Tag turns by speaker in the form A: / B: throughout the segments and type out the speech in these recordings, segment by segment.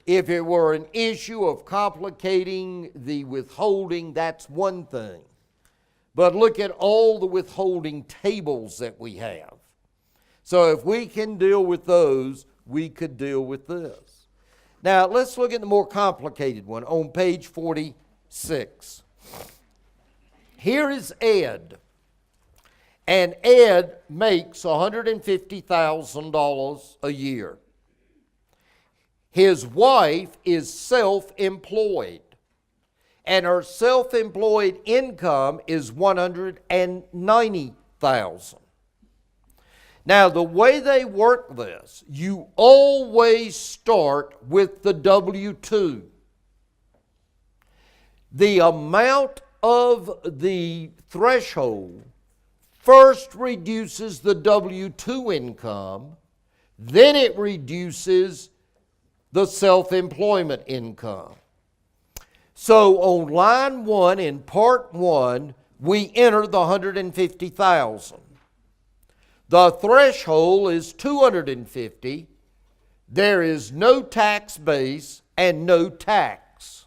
A: If it were an issue of complicating the withholding, that's one thing. But look at all the withholding tables that we have. So if we can deal with those, we could deal with this. Now let's look at the more complicated one on page 46. Here is Ed. And Ed makes $150,000 a year. His wife is self-employed, and her self-employed income is $190,000. Now, the way they work this, you always start with the W-2. The amount of the threshold first reduces the W-2 income, then it reduces the self-employment income. So on line 1 in part 1, we enter the $150,000. The threshold is $250,000. There is no tax base and no tax.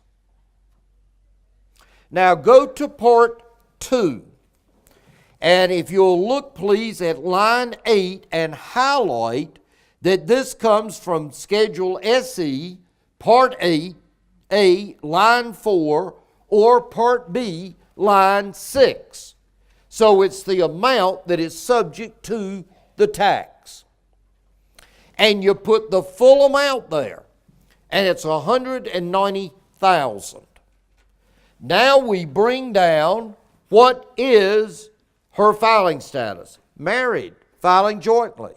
A: Now go to part 2. And if you'll look please at line 8 and highlight that this comes from Schedule SE, Part 8A, line 4, or Part B, line 6. So it's the amount that is subject to the tax. And you put the full amount there, and it's $190,000. Now we bring down what is her filing status. Married, filing jointly.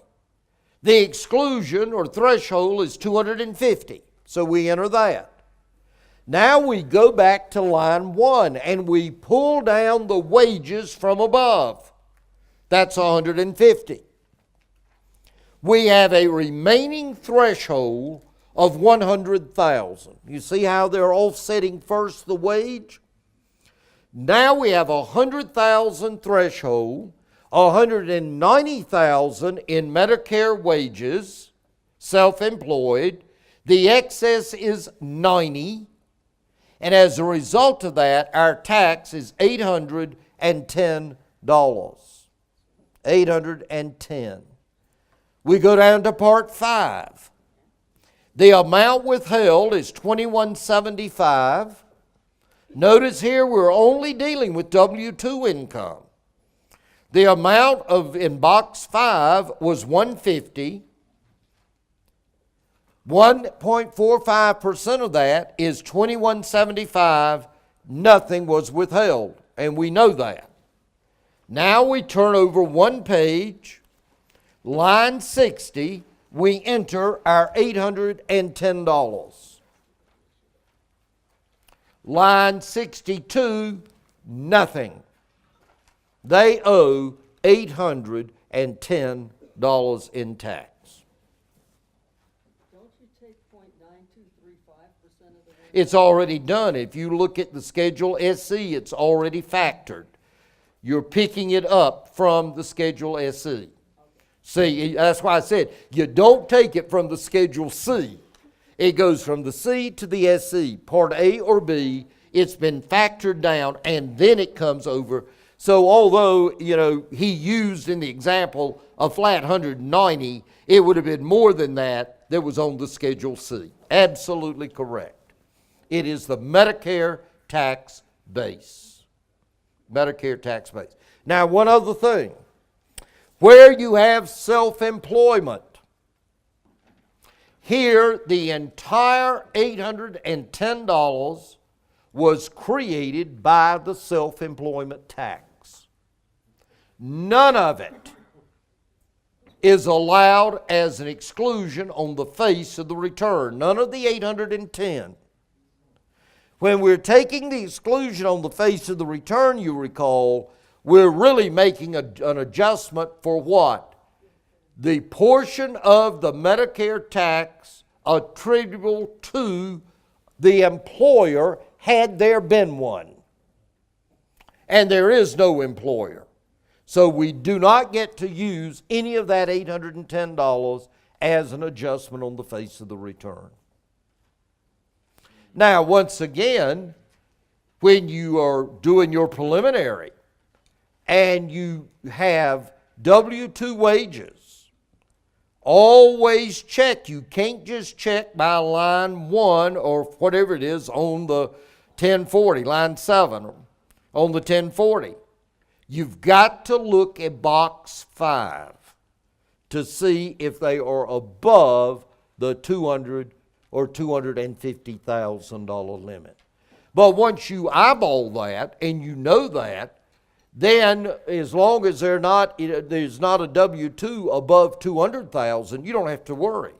A: The exclusion or threshold is $250,000, so we enter that. Now we go back to line 1 and we pull down the wages from above. That's $150,000. We have a remaining threshold of $100,000. You see how they're offsetting first the wage? Now we have $100,000 threshold, $190,000 in Medicare wages, self-employed. The excess is $90,000, and as a result of that, our tax is $810. $810. We go down to part 5. The amount withheld is $2175. Notice here we're only dealing with W-2 income. The amount in box 5 was $150. 1.45% of that is $2175. Nothing was withheld, and we know that. Now we turn over one page, line 60, we enter our $810. Line 62, nothing. They owe $810 in tax.
B: Don't you take 0.9235% of the rate?
A: It's already done. If you look at the Schedule SC, it's already factored. You're picking it up from the Schedule SC. Okay. See, that's why I said you don't take it from the Schedule C. It goes from the C to the SC, Part A or B. It's been factored down, and then it comes over. So although, he used in the example a flat 190, it would have been more than that was on the Schedule C. Absolutely correct. It is the Medicare tax base. Medicare tax base. Now, one other thing. Where you have self-employment, here the entire $810 was created by the self-employment tax. None of it is allowed as an exclusion on the face of the return. None of the $810. When we're taking the exclusion on the face of the return, you recall, we're really making an adjustment for what? The portion of the Medicare tax attributable to the employer had there been one. And there is no employer. So we do not get to use any of that $810 as an adjustment on the face of the return. Now, once again, when you are doing your preliminary and you have W-2 wages, always check. You can't just check by line 1 or whatever it is on the 1040, line 7 on the 1040. You've got to look at box 5 to see if they are above the $200,000 or $250,000 limit. But once you eyeball that and you know that, then as long as there's not a W-2 above $200,000, you don't have to worry.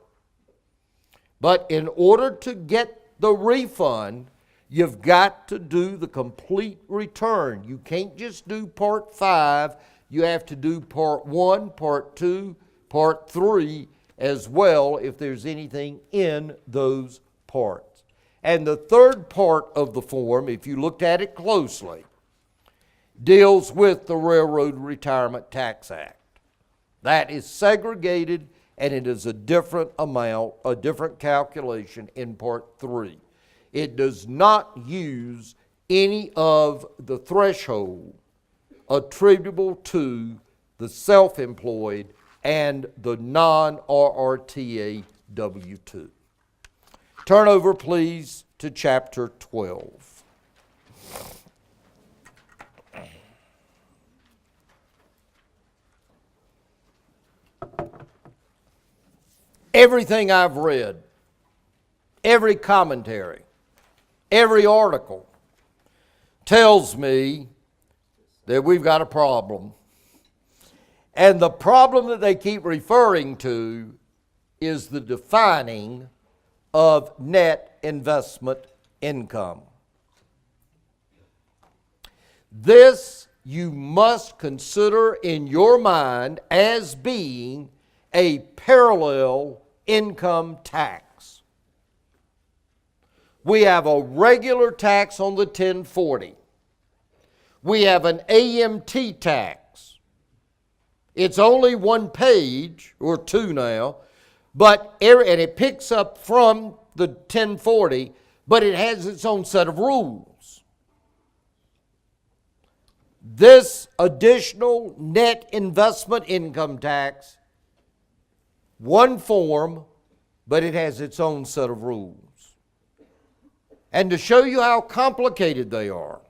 A: But in order to get the refund, you've got to do the complete return. You can't just do part 5. You have to do part 1, part 2, part 3 as well if there's anything in those parts. And the third part of the form, if you looked at it closely, deals with the Railroad Retirement Tax Act. That is segregated, and it is a different amount, a different calculation in part 3. It does not use any of the threshold attributable to the self-employed and the non-RRTA W-2. Turn over, please, to chapter 12. Everything I've read, every commentary, every article tells me that we've got a problem. And the problem that they keep referring to is the defining of net investment income. This you must consider in your mind as being a parallel income tax. We have a regular tax on the 1040. We have an AMT tax. It's only 1 page, or 2 now, and it picks up from the 1040, but it has its own set of rules. This additional net investment income tax, one form, but it has its own set of rules. And to show you how complicated they are,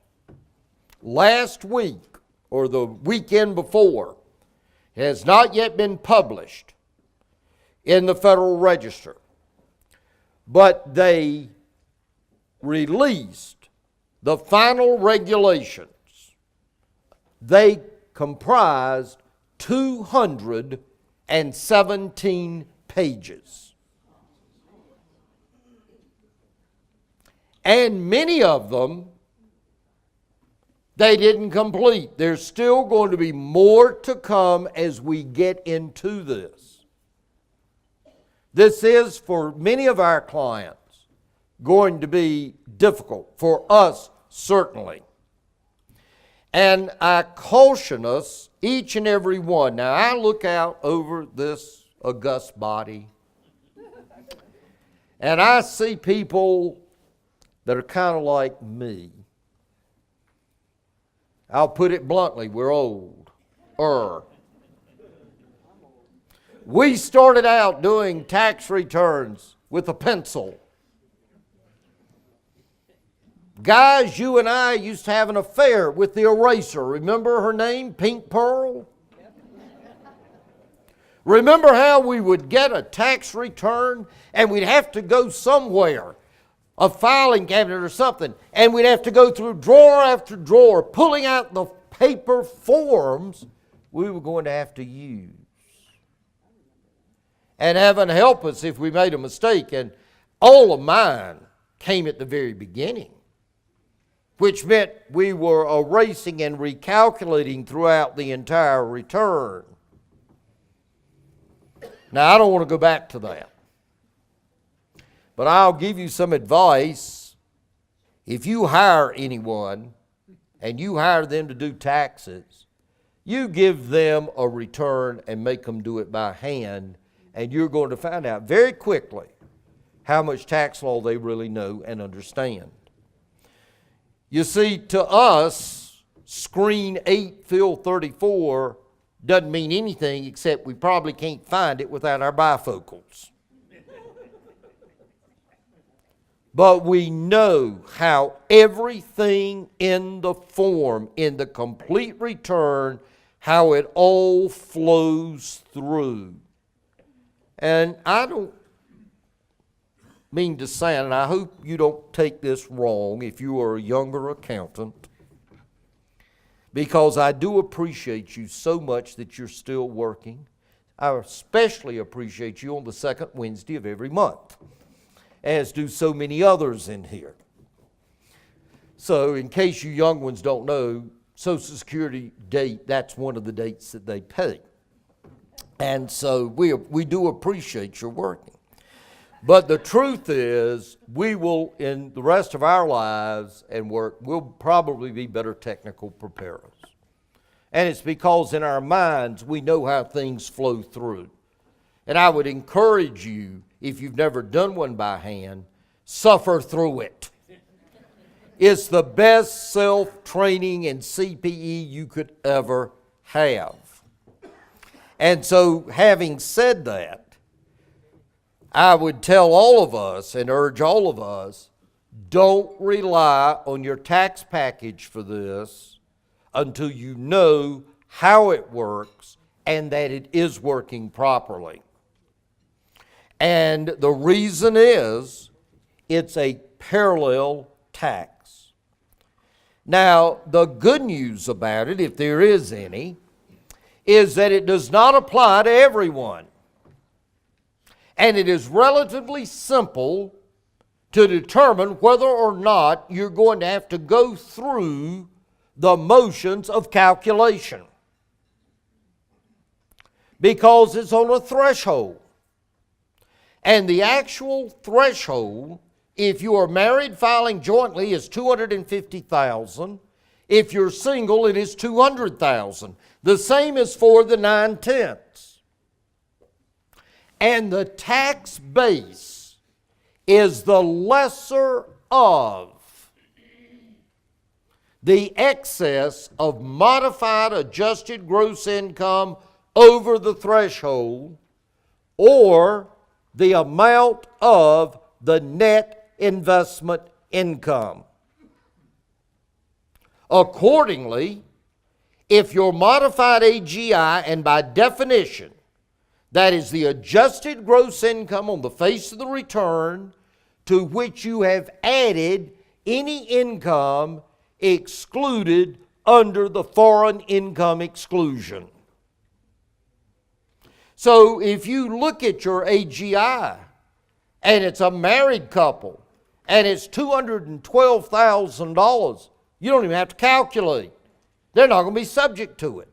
A: last week, or the weekend before, it has not yet been published in the Federal Register, but they released the final regulations. They comprised 217 pages. And many of them they didn't complete. There's still going to be more to come as we get into this. This is, for many of our clients, going to be difficult. For us, certainly. And I caution us, each and every one. Now, I look out over this august body, and I see people that are kind of like me. I'll put it bluntly, we're old. We started out doing tax returns with a pencil. Guys, you and I used to have an affair with the eraser. Remember her name, Pink Pearl? Remember how we would get a tax return and we'd have to go somewhere, a filing cabinet or something, and we'd have to go through drawer after drawer, pulling out the paper forms we were going to have to use. And heaven help us if we made a mistake. And all of mine came at the very beginning, which meant we were erasing and recalculating throughout the entire return. Now, I don't want to go back to that. But I'll give you some advice. If you hire anyone and you hire them to do taxes, you give them a return and make them do it by hand, and you're going to find out very quickly how much tax law they really know and understand. You see, to us, screen 8, field 34 doesn't mean anything except we probably can't find it without our bifocals. But we know how everything in the form, in the complete return, how it all flows through. And I don't mean to sound, and I hope you don't take this wrong if you are a younger accountant, because I do appreciate you so much that you're still working. I especially appreciate you on the second Wednesday of every month, as do so many others in here. So in case you young ones don't know, Social Security date, that's one of the dates that they pay. And so we do appreciate your working. But the truth is, we will, in the rest of our lives and work, we'll probably be better technical preparers. And it's because in our minds, we know how things flow through. And I would encourage you, if you've never done one by hand, suffer through it. It's the best self-training in CPE you could ever have. And so, having said that, I would tell all of us and urge all of us, don't rely on your tax package for this until you know how it works and that it is working properly. And the reason is, it's a parallel tax. Now, the good news about it, if there is any, is that it does not apply to everyone. And it is relatively simple to determine whether or not you're going to have to go through the motions of calculation, because it's on a threshold. And the actual threshold, if you are married filing jointly, is $250,000. If you're single, it is $200,000. The same is for the 9/10ths. And the tax base is the lesser of the excess of modified adjusted gross income over the threshold, or the amount of the net investment income. Accordingly, if your modified AGI, and by definition, that is the adjusted gross income on the face of the return to which you have added any income excluded under the foreign income exclusion. So if you look at your AGI and it's a married couple and it's $212,000, you don't even have to calculate. They're not going to be subject to it.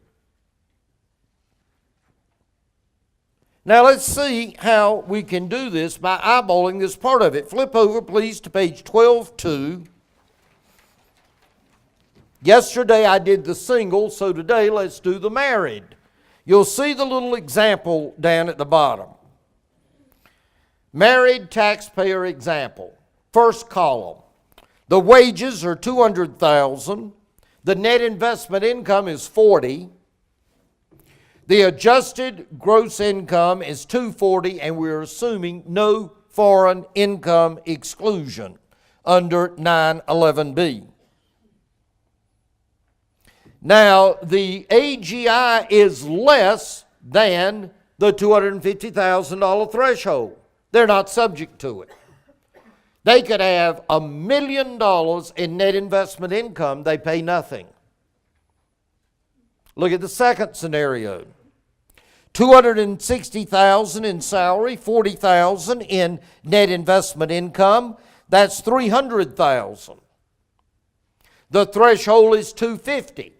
A: Now let's see how we can do this by eyeballing this part of it. Flip over, please, to page 12.2. Yesterday I did the single, so today let's do the married. You'll see the little example down at the bottom. Married taxpayer example. First column. The wages are $200,000. The net investment income is $40,000. The adjusted gross income is $240,000, and we're assuming no foreign income exclusion under 911B. Now, the AGI is less than the $250,000 threshold. They're not subject to it. They could have $1 million in net investment income, they pay nothing. Look at the second scenario. $260,000 in salary, $40,000 in net investment income, that's $300,000. The threshold is $250,000.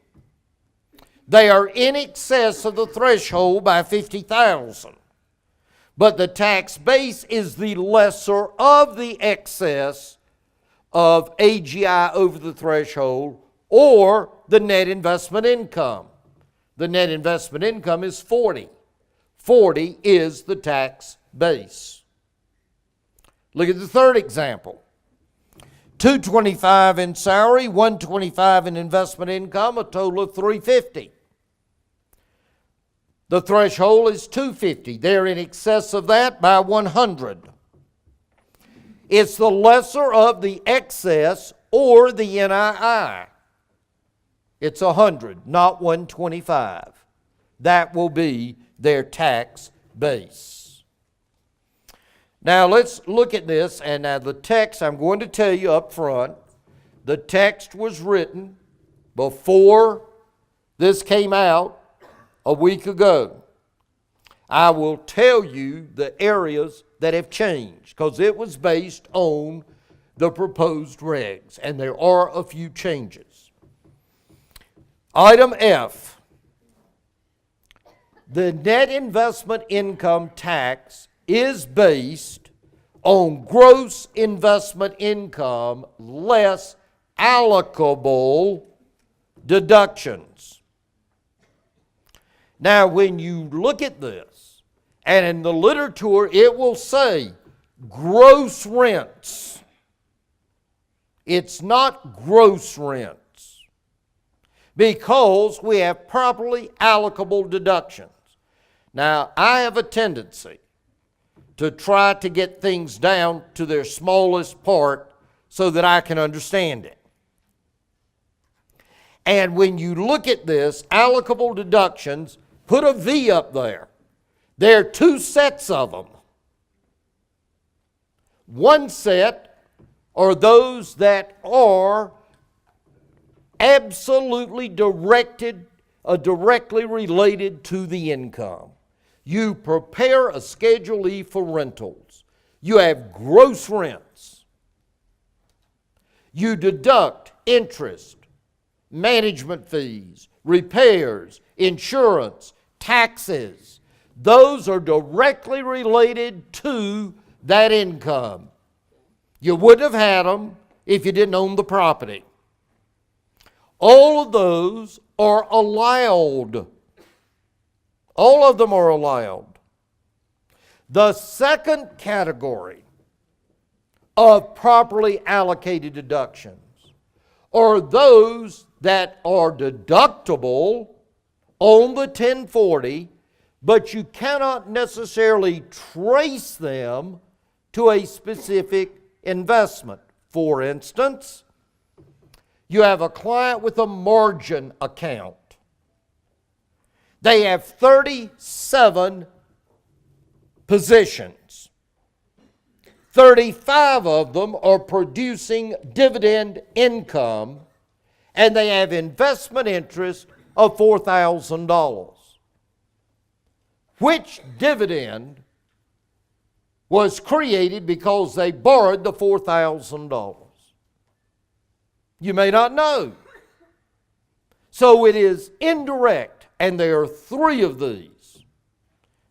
A: They are in excess of the threshold by $50,000. But the tax base is the lesser of the excess of AGI over the threshold or the net investment income. The net investment income is $40,000. $40,000 is the tax base. Look at the third example. $225 in salary, $125 in investment income, a total of $350. The threshold is $250. They're in excess of that by $100. It's the lesser of the excess or the NII. It's $100, not $125. That will be their tax base. Now let's look at this, and now the text, I'm going to tell you up front, the text was written before this came out a week ago. I will tell you the areas that have changed because it was based on the proposed regs, and there are a few changes. Item F, the net investment income tax is based on gross investment income less allocable deductions. Now, when you look at this, and in the literature it will say gross rents. It's not gross rents because we have properly allocable deductions. Now, I have a tendency to try to get things down to their smallest part so that I can understand it. And when you look at this, allocable deductions, put a V up there. There are two sets of them. One set are those that are absolutely directly related to the income. You prepare a Schedule E for rentals. You have gross rents. You deduct interest, management fees, repairs, insurance, taxes. Those are directly related to that income. You wouldn't have had them if you didn't own the property. All of those are allowed. All of them are allowed. The second category of properly allocated deductions are those that are deductible on the 1040, but you cannot necessarily trace them to a specific investment. For instance, you have a client with a margin account. They have 37 positions. 35 of them are producing dividend income, and they have investment interest of $4,000. Which dividend was created because they borrowed the $4,000? You may not know. So it is indirect, and there are 3 of these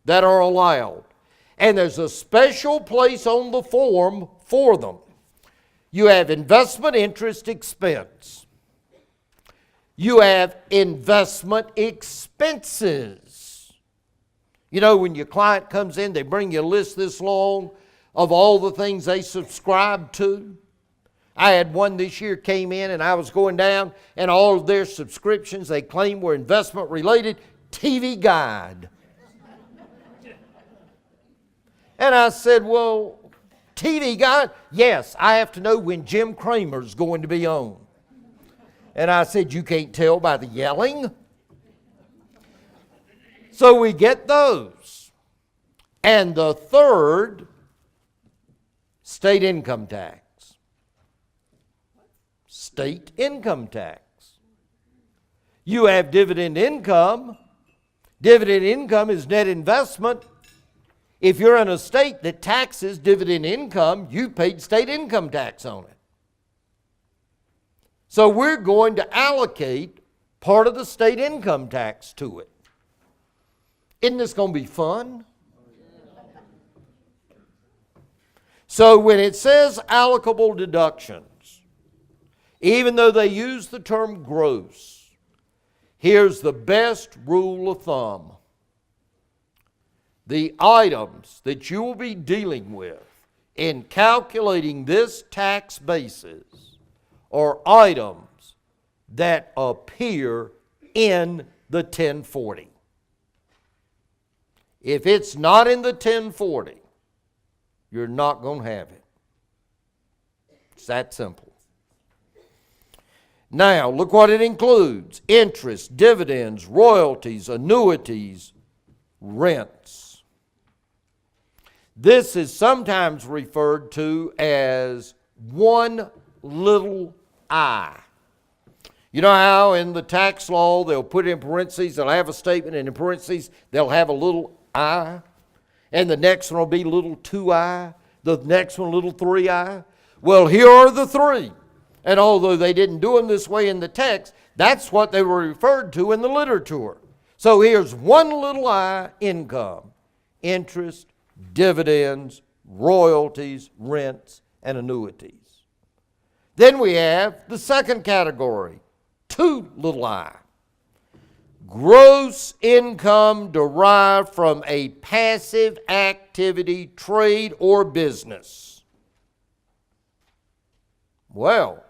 A: that are allowed. And there's a special place on the form for them. You have investment interest expense. You have investment expenses. You know, when your client comes in, they bring you a list this long of all the things they subscribe to. I had one this year came in, and I was going down, and all of their subscriptions they claimed were investment related. TV Guide. And I said, well, TV Guide? Yes, I have to know when Jim Cramer's going to be on. And I said, you can't tell by the yelling? So we get those. And the third, state income tax. State income tax. You have dividend income. Dividend income is net investment. If you're in a state that taxes dividend income, you paid state income tax on it. So we're going to allocate part of the state income tax to it. Isn't this going to be fun? So when it says allocable deductions, even though they use the term gross, here's the best rule of thumb. The items that you will be dealing with in calculating this tax basis are items that appear in the 1040. If it's not in the 1040, you're not going to have it. It's that simple. Now, look what it includes: interest, dividends, royalties, annuities, rents. This is sometimes referred to as one little I. You know how in the tax law they'll put in parentheses, they'll have a statement, and in parentheses they'll have a little I, and the next one will be little 2I, the next one little 3I. Well, here are the three. And although they didn't do them this way in the text, that's what they were referred to in the literature. So here's one little I: income, interest, dividends, royalties, rents, and annuities. Then we have the second category, two little I: gross income derived from a passive activity, trade, or business. Well,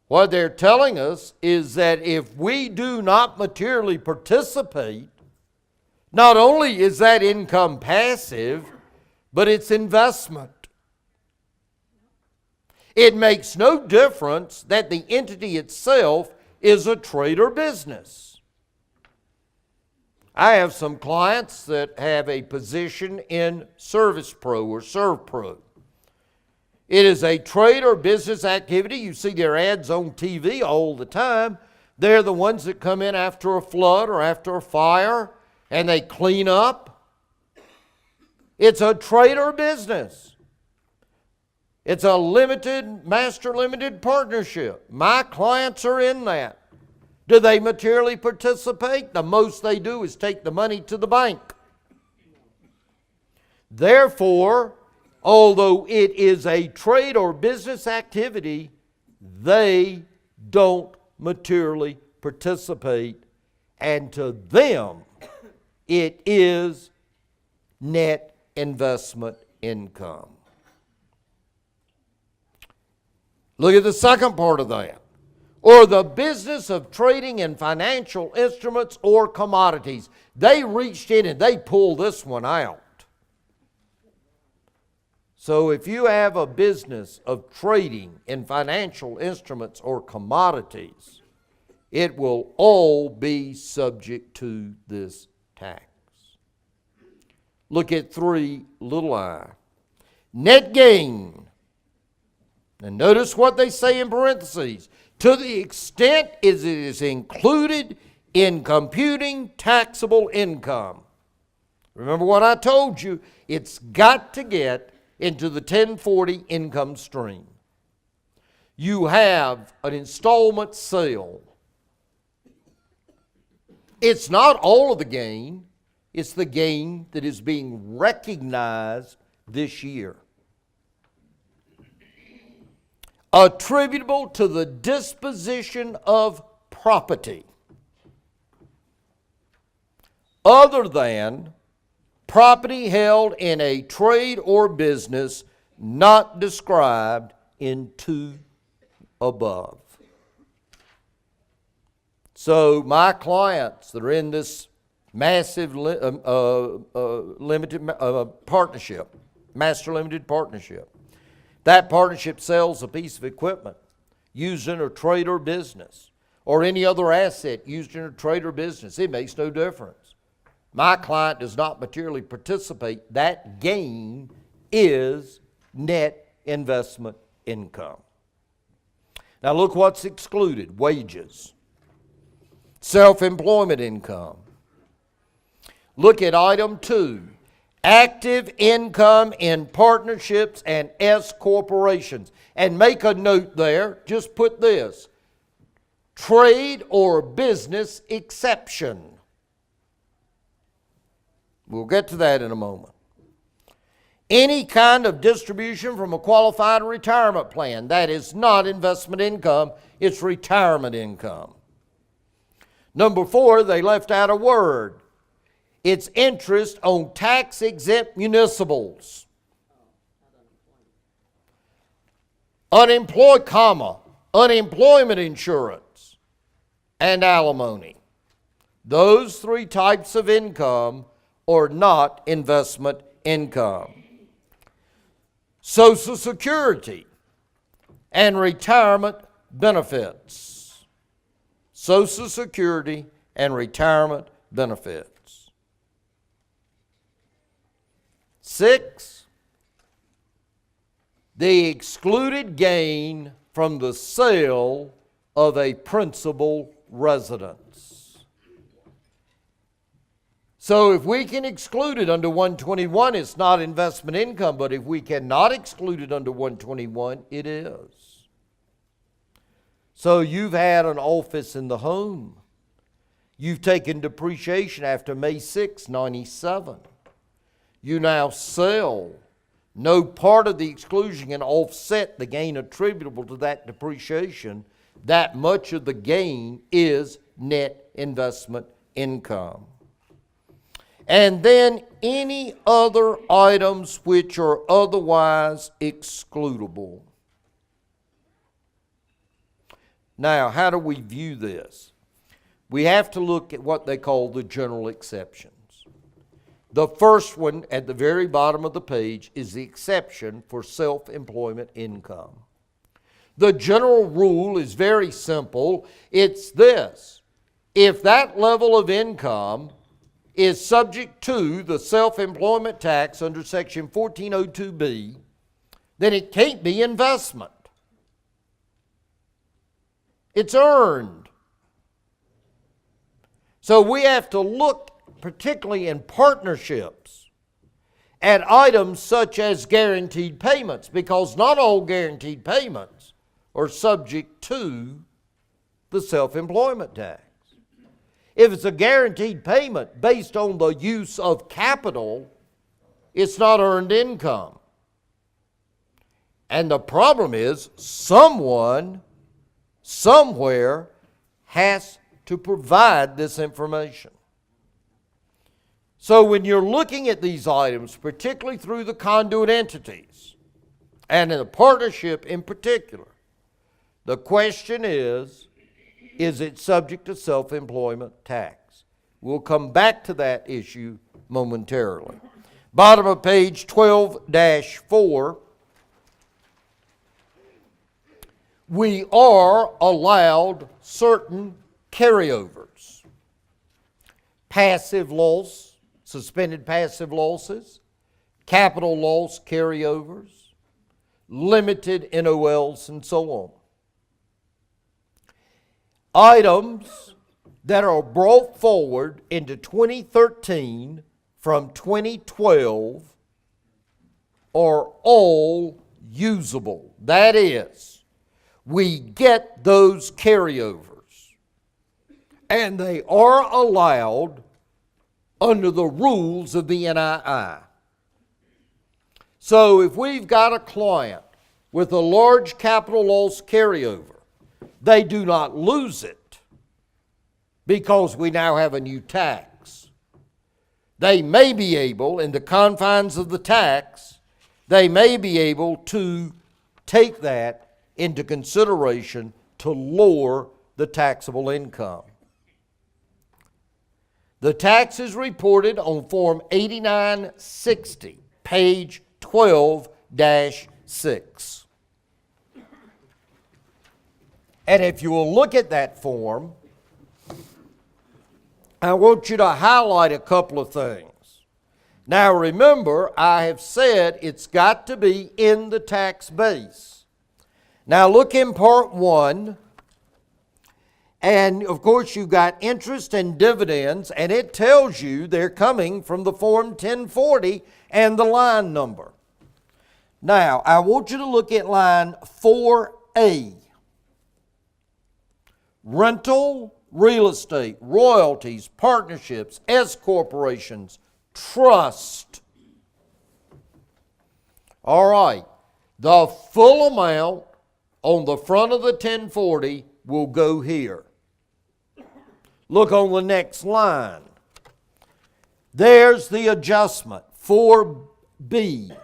A: what they're telling us is that if we do not materially participate, not only is that income passive, but it's investment. It makes no difference that the entity itself is a trade or business. I have some clients that have a position in Service Pro or ServPro. It is a trade or business activity. You see their ads on TV all the time. They're the ones that come in after a flood or after a fire and they clean up. It's a trade or business. It's a master limited partnership. My clients are in that. Do they materially participate? The most they do is take the money to the bank. Therefore, although it is a trade or business activity, they don't materially participate, and to them, it is net investment income. Look at the second part of that. Or the business of trading in financial instruments or commodities. They reached in and they pulled this one out. So if you have a business of trading in financial instruments or commodities, it will all be subject to this tax. Look at three little I. Net gain. And notice what they say in parentheses. To the extent it is included in computing taxable income. Remember what I told you, it's got to get into the 1040 income stream. You have an installment sale. It's not all of the gain, it's the gain that is being recognized this year. Attributable to the disposition of property other than property held in a trade or business not described in 2 above. So my clients that are in this massive limited partnership, master limited partnership, that partnership sells a piece of equipment used in a trade or business, or any other asset used in a trade or business. It makes no difference. My client does not materially participate. That gain is net investment income. Now look what's excluded: wages, self-employment income. Look at item 2. Active income in partnerships and S corporations. And make a note there, just put this: trade or business exception. We'll get to that in a moment. Any kind of distribution from a qualified retirement plan. That is not investment income, it's retirement income. Number 4, they left out a word. It's interest on tax-exempt municipals. unemployment insurance, and alimony. Those three types of income are not investment income. Social Security and retirement benefits. Social Security and retirement benefits. 6, the excluded gain from the sale of a principal residence. So if we can exclude it under 121, it's not investment income, but if we cannot exclude it under 121, it is. So you've had an office in the home. You've taken depreciation after May 6, 97. You now sell. No part of the exclusion can offset the gain attributable to that depreciation. That much of the gain is net investment income. And then any other items which are otherwise excludable. Now, how do we view this? We have to look at what they call the general exceptions. The first one at the very bottom of the page is the exception for self-employment income. The general rule is very simple. It's this: if that level of income is subject to the self-employment tax under Section 1402B, then it can't be investment. It's earned. So we have to look, particularly in partnerships, at items such as guaranteed payments, because not all guaranteed payments are subject to the self-employment tax. If it's a guaranteed payment based on the use of capital, it's not earned income. And the problem is someone, somewhere, has to provide this information. So when you're looking at these items, particularly through the conduit entities, and in a partnership in particular, the question is it subject to self-employment tax? We'll come back to that issue momentarily. Bottom of page 12-4, we are allowed certain carryovers. Passive loss, suspended passive losses, capital loss carryovers, limited NOLs, and so on. Items that are brought forward into 2013 from 2012 are all usable. That is, we get those carryovers, and they are allowed under the rules of the NII. So if we've got a client with a large capital loss carryover, they do not lose it because we now have a new tax. They may be able, in the confines of the tax, they may be able to take that into consideration to lower the taxable income. The tax is reported on Form 8960, page 12-6. And if you will look at that form, I want you to highlight a couple of things. Now remember, I have said it's got to be in the tax base. Now look in Part 1, and of course you've got interest and dividends, and it tells you they're coming from the Form 1040 and the line number. Now, I want you to look at line 4A. Rental, real estate, royalties, partnerships, S corporations, trust. All right, the full amount on the front of the 1040 will go here. Look on the next line. There's the adjustment, 4B.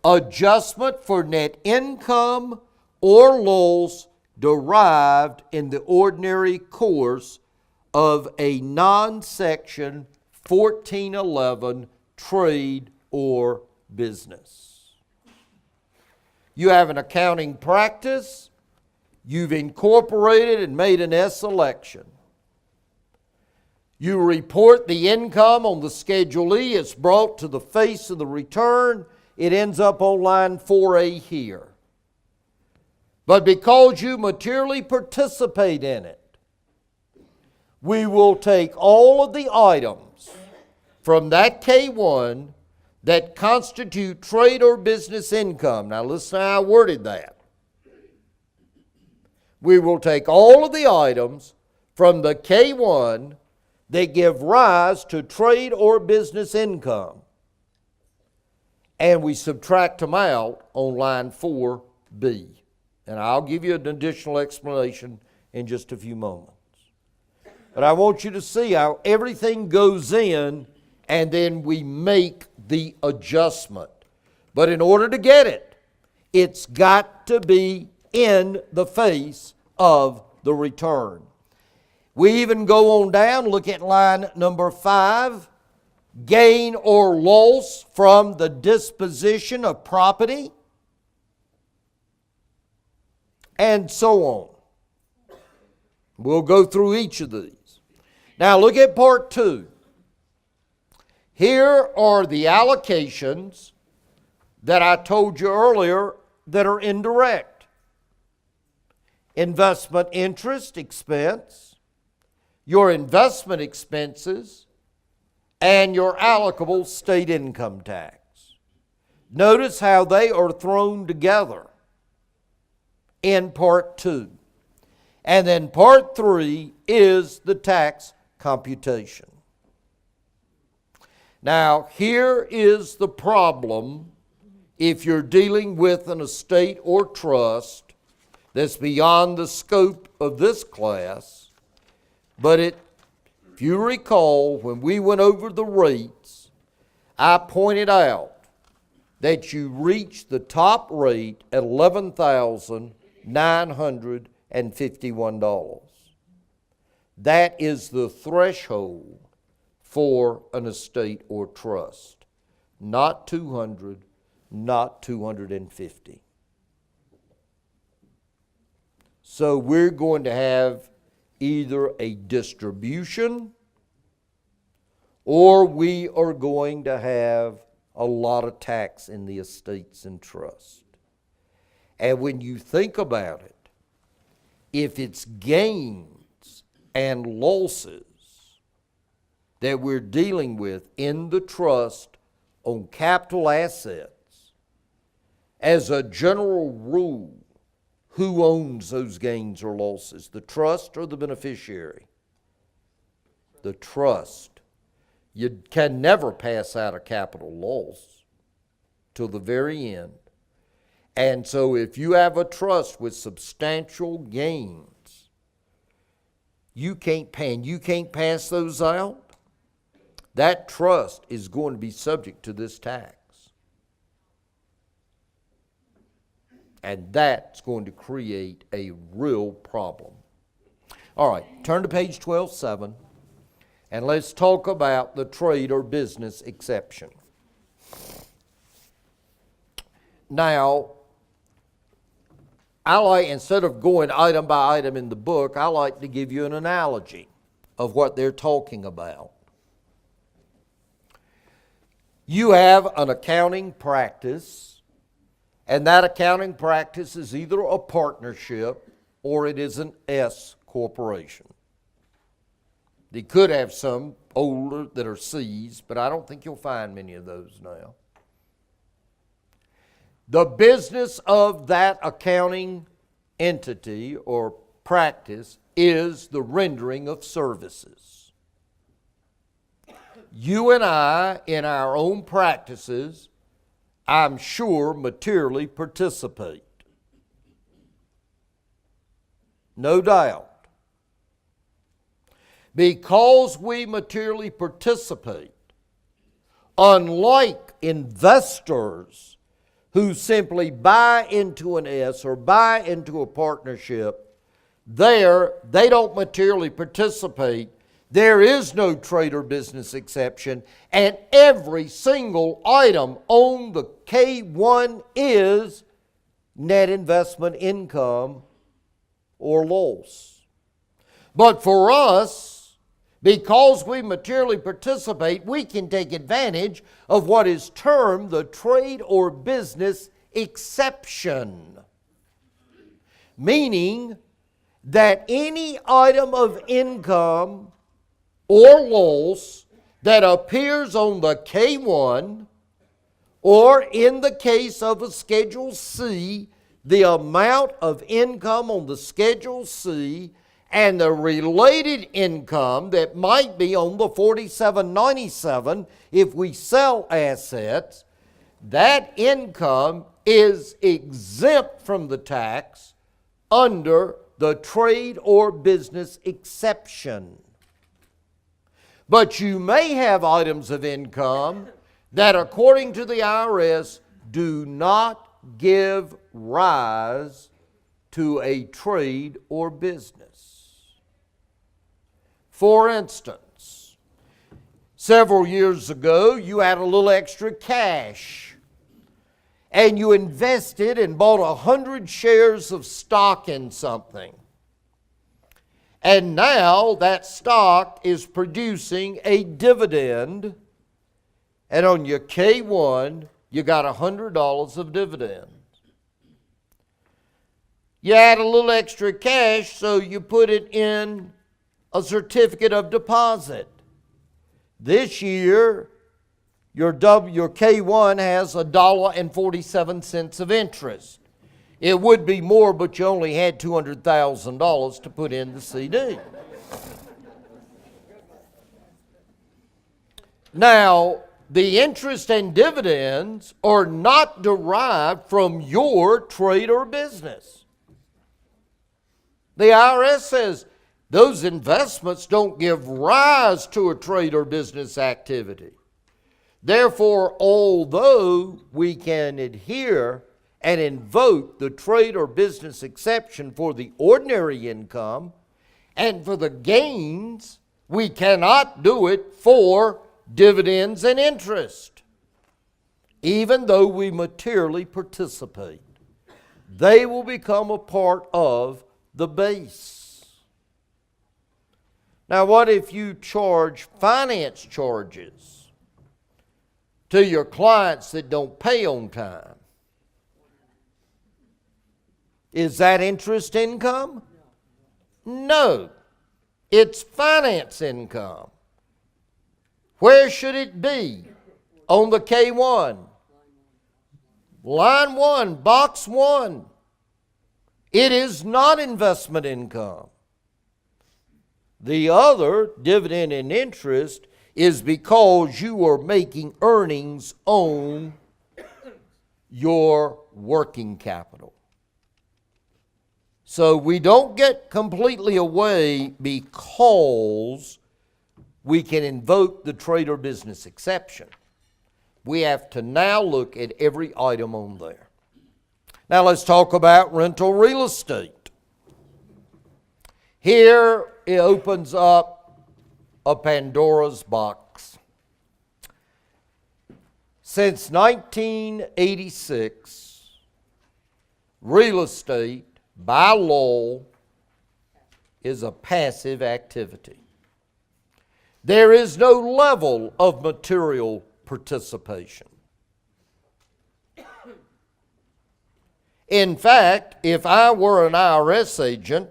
A: Adjustment for net income or loss derived in the ordinary course of a non-section 1411 trade or business. You have an accounting practice, you've incorporated and made an S election. You report the income on the Schedule E, it's brought to the face of the return, it ends up on line 4A here. But because you materially participate in it, we will take all of the items from that K1 that constitute trade or business income. Now listen how I worded that. We will take all of the items from the K1 that give rise to trade or business income, and we subtract them out on line 4B. And I'll give you an additional explanation in just a few moments. But I want you to see how everything goes in and then we make the adjustment. But in order to get it, it's got to be in the face of the return. We even go on down, look at line number 5, gain or loss from the disposition of property, and so on. We'll go through each of these. Now look at part 2. Here are the allocations that I told you earlier that are indirect. Investment interest expense, your investment expenses, and your allocable state income tax. Notice how they are thrown together in part 2. And then part 3 is the tax computation. Now, here is the problem if you're dealing with an estate or trust that's beyond the scope of this class. But if you recall, when we went over the rates, I pointed out that you reach the top rate at $11,951. That is the threshold for an estate or trust. Not 200, not 250. So we're going to have either a distribution or we are going to have a lot of tax in the estates and trust. And when you think about it, if it's gains and losses that we're dealing with in the trust on capital assets, as a general rule, who owns those gains or losses, the trust or the beneficiary? The trust. You can never pass out a capital loss till the very end. And so if you have a trust with substantial gains, you can't pass those out, that trust is going to be subject to this tax. And that's going to create a real problem. All right, turn to page 12:7, and let's talk about the trade or business exception. Now, I like, instead of going item by item in the book, I like to give you an analogy of what they're talking about. You have an accounting practice, and that accounting practice is either a partnership or it is an S corporation. They could have some older that are C's, but I don't think you'll find many of those now. The business of that accounting entity or practice is the rendering of services. You and I, in our own practices, I'm sure materially participate. No doubt. Because we materially participate, unlike investors who simply buy into an S or buy into a partnership, there they don't materially participate. There is no trade or business exception, and every single item on the K1 is net investment income or loss. But for us, because we materially participate, we can take advantage of what is termed the trade or business exception, meaning that any item of income or loss that appears on the K1, or in the case of a Schedule C, the amount of income on the Schedule C and the related income that might be on the 4797 if we sell assets, that income is exempt from the tax under the trade or business exception. But you may have items of income that, according to the IRS, do not give rise to a trade or business. For instance, several years ago, you had a little extra cash and you invested and bought 100 shares of stock in something. And now that stock is producing a dividend, and on your K1, you got $100 of dividends. You had a little extra cash, so you put it in a certificate of deposit. This year, your K1 has $1.47 of interest. It would be more, but you only had $200,000 to put in the CD. Now, the interest and dividends are not derived from your trade or business. The IRS says those investments don't give rise to a trade or business activity. Therefore, although we can adhere and invoke the trade or business exception for the ordinary income, and for the gains, we cannot do it for dividends and interest. Even though we materially participate, they will become a part of the base. Now, what if you charge finance charges to your clients that don't pay on time? Is that interest income? No. It's finance income. Where should it be? On the K1. Line 1, box 1. It is not investment income. The other, dividend and interest, is because you are making earnings on your working capital. So we don't get completely away because we can invoke the trade or business exception. We have to now look at every item on there. Now let's talk about rental real estate. Here it opens up a Pandora's box. Since 1986, real estate by law is a passive activity. There is no level of material participation. In fact, if I were an IRS agent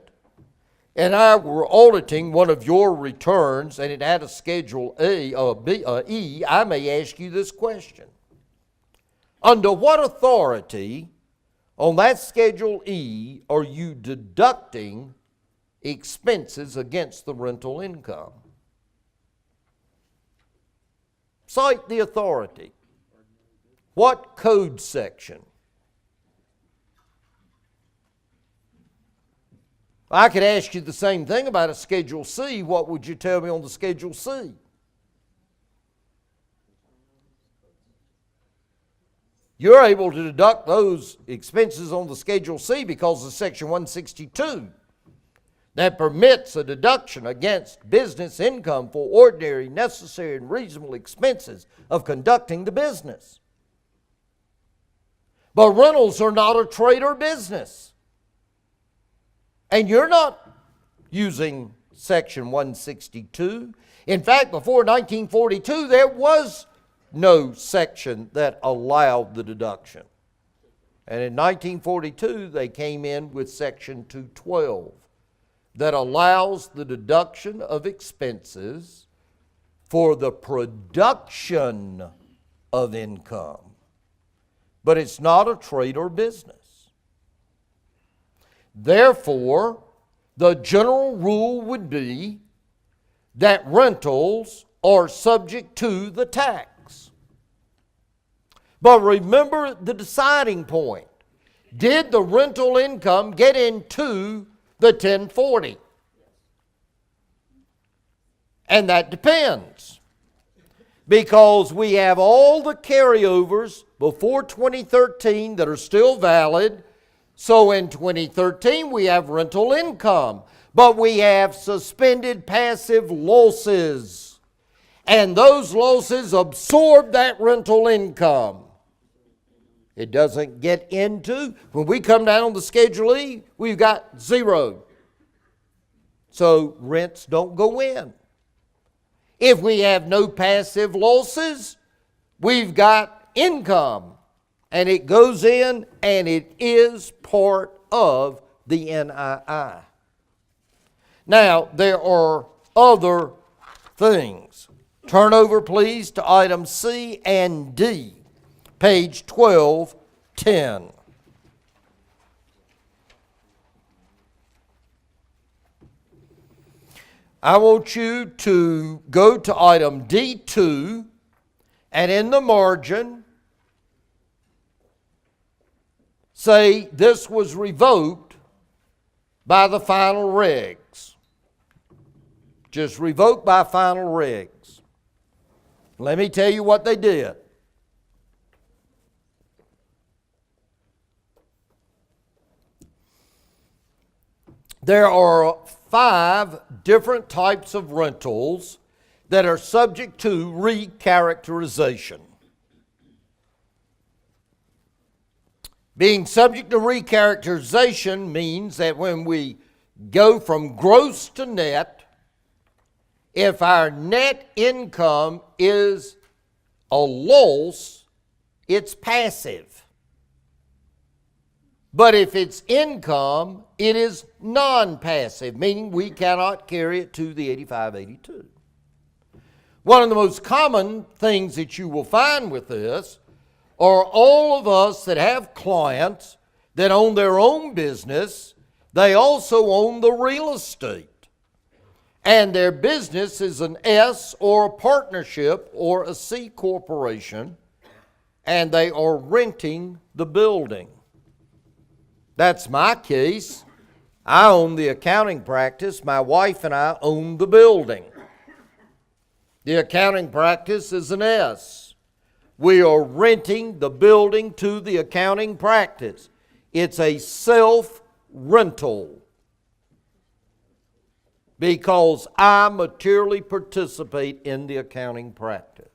A: and I were auditing one of your returns and it had a Schedule E, I may ask you this question. Under what authority on that Schedule E are you deducting expenses against the rental income? Cite the authority. What code section? I could ask you the same thing about a Schedule C. What would you tell me on the Schedule C? you're able to deduct those expenses on the Schedule C because of Section 162 that permits a deduction against business income for ordinary, necessary, and reasonable expenses of conducting the business. But rentals are not a trade or business. And you're not using Section 162. In fact, before 1942, there was no section that allowed the deduction. And in 1942, they came in with Section 212 that allows the deduction of expenses for the production of income. But it's not a trade or business. Therefore, the general rule would be that rentals are subject to the tax. But remember the deciding point. Did the rental income get into the 1040? And that depends. Because we have all the carryovers before 2013 that are still valid. So in 2013 we have rental income. But we have suspended passive losses. And those losses absorb that rental income. It doesn't get into, when we come down on the Schedule E, we've got zero. So rents don't go in. If we have no passive losses, we've got income. And it goes in and it is part of the NII. Now, there are other things. Turn over, please, to items C and D. Page 1210. I want you to go to item D2, and in the margin, say this was revoked by the final regs. Just revoked by final regs. Let me tell you what they did. There are 5 different types of rentals that are subject to recharacterization. Being subject to recharacterization means that when we go from gross to net, if our net income is a loss, it's passive. But if it's income, it is non-passive, meaning we cannot carry it to the 8582. One of the most common things that you will find with this are all of us that have clients that own their own business. They also own the real estate. And their business is an S or a partnership or a C corporation, and they are renting the building. That's my case. I own the accounting practice. My wife and I own the building. The accounting practice is an S. We are renting the building to the accounting practice. It's a self-rental because I materially participate in the accounting practice.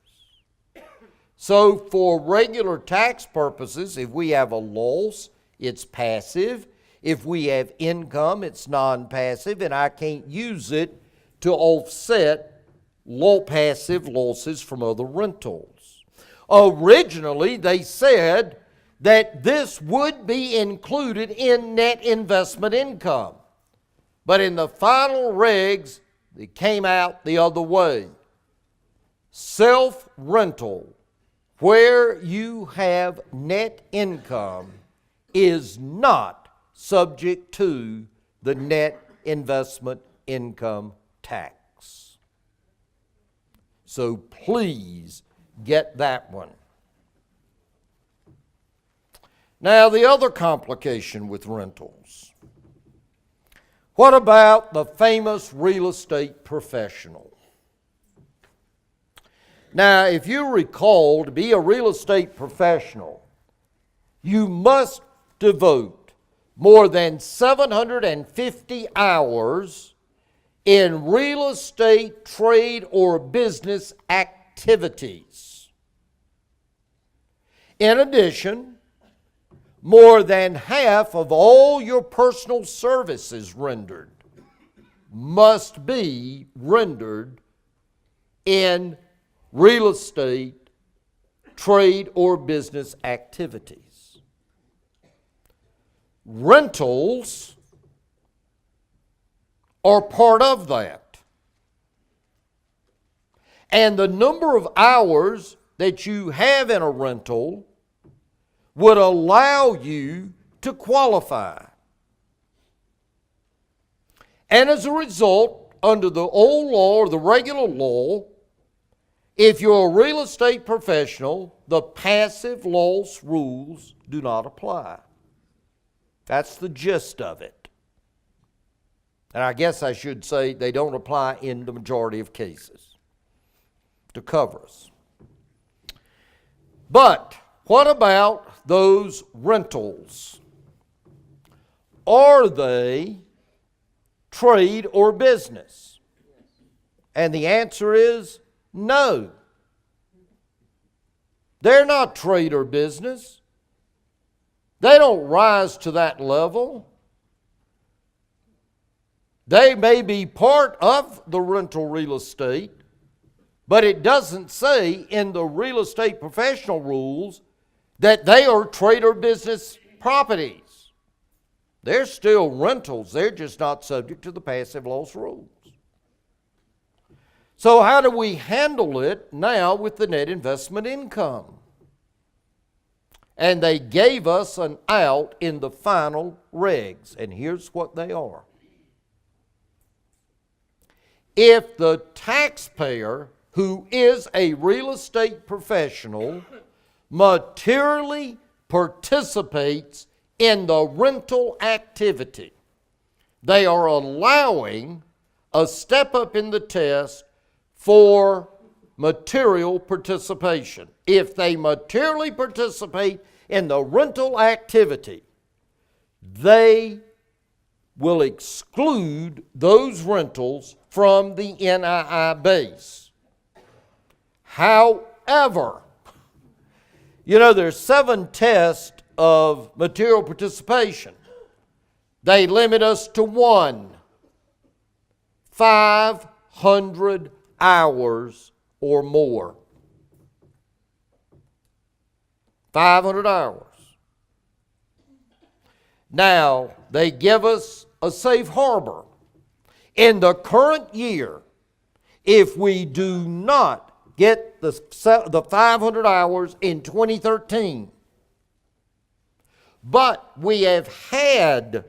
A: So for regular tax purposes, if we have a loss, it's passive. If we have income, it's non-passive, and I can't use it to offset passive losses from other rentals. Originally, they said that this would be included in net investment income. But in the final regs, it came out the other way. Self-rental, where you have net income, is not subject to the net investment income tax. So please get that one. Now, the other complication with rentals. What about the famous real estate professional? Now, if you recall, to be a real estate professional, you must devote more than 750 hours in real estate, trade, or business activities. In addition, more than half of all your personal services rendered must be rendered in real estate, trade, or business activities. Rentals are part of that. And the number of hours that you have in a rental would allow you to qualify. And as a result, under the old law or the regular law, if you're a real estate professional, the passive loss rules do not apply. That's the gist of it. And I guess I should say they don't apply in the majority of cases to cover us. But what about those rentals? Are they trade or business? And the answer is no. They're not trade or business. They don't rise to that level. They may be part of the rental real estate, but it doesn't say in the real estate professional rules that they are trade or business properties. They're still rentals. They're just not subject to the passive loss rules. So how do we handle it now with the net investment income? And they gave us an out in the final regs, and here's what they are. If the taxpayer who is a real estate professional materially participates in the rental activity, they are allowing a step up in the test for material participation. If they materially participate in the rental activity, they will exclude those rentals from the NII base. However, there's 7 tests of material participation. They limit us to 1. 500 hours or more. 500 hours. Now, they give us a safe harbor. In the current year, if we do not get the 500 hours in 2013, but we have had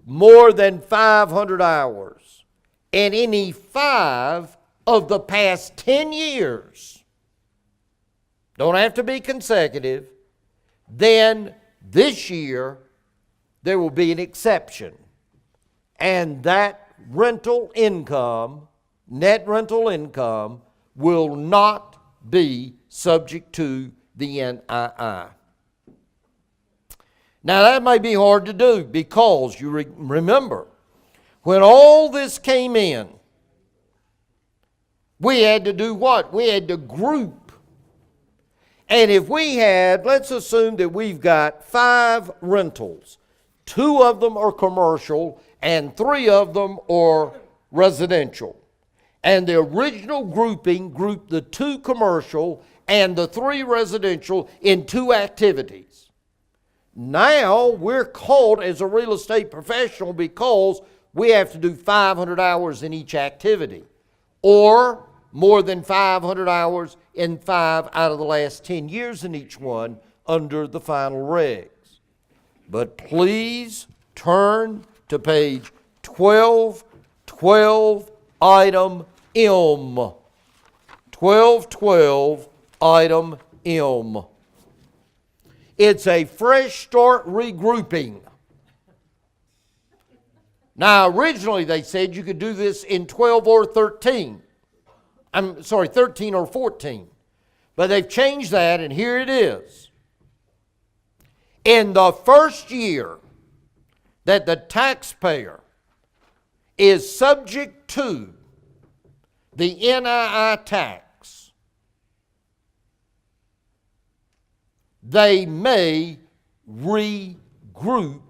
A: more than 500 hours in any 5 of the past 10 years, don't have to be consecutive, then this year there will be an exception. And that rental income, net rental income, will not be subject to the NII. Now that may be hard to do because you remember, when all this came in, we had to do what? We had to group. And if we had, let's assume that we've got 5 rentals. 2 of them are commercial and 3 of them are residential. And the original grouping grouped the 2 commercial and the 3 residential in 2 activities. Now we're called as a real estate professional because we have to do 500 hours in each activity, or more than 500 hours in 5 out of the last 10 years in each one under the final regs. But please turn to page 1212, item M. 1212, item M. It's a fresh start regrouping. Now, originally they said you could do this in 12 or 13. 13 or 14. But they've changed that, and here it is. in the first year that the taxpayer is subject to the NII tax, they may regroup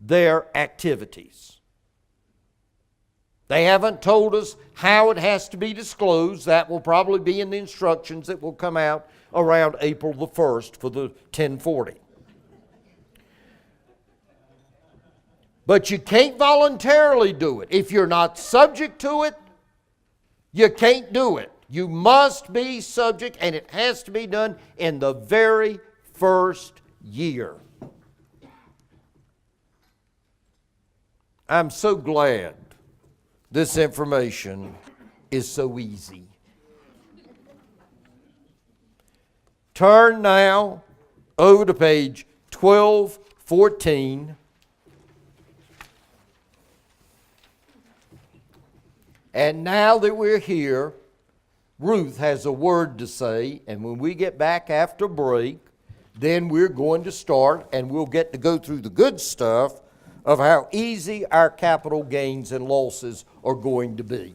A: their activities. They haven't told us how it has to be disclosed. That will probably be in the instructions that will come out around April the 1st for the 1040. But you can't voluntarily do it. If you're not subject to it, you can't do it. You must be subject, and it has to be done in the very first year. I'm so glad this information is so easy. Turn now over to page 1214. And now that we're here, Ruth has a word to say, and when we get back after break, then we're going to start and we'll get to go through the good stuff of how easy our capital gains and losses are going to be.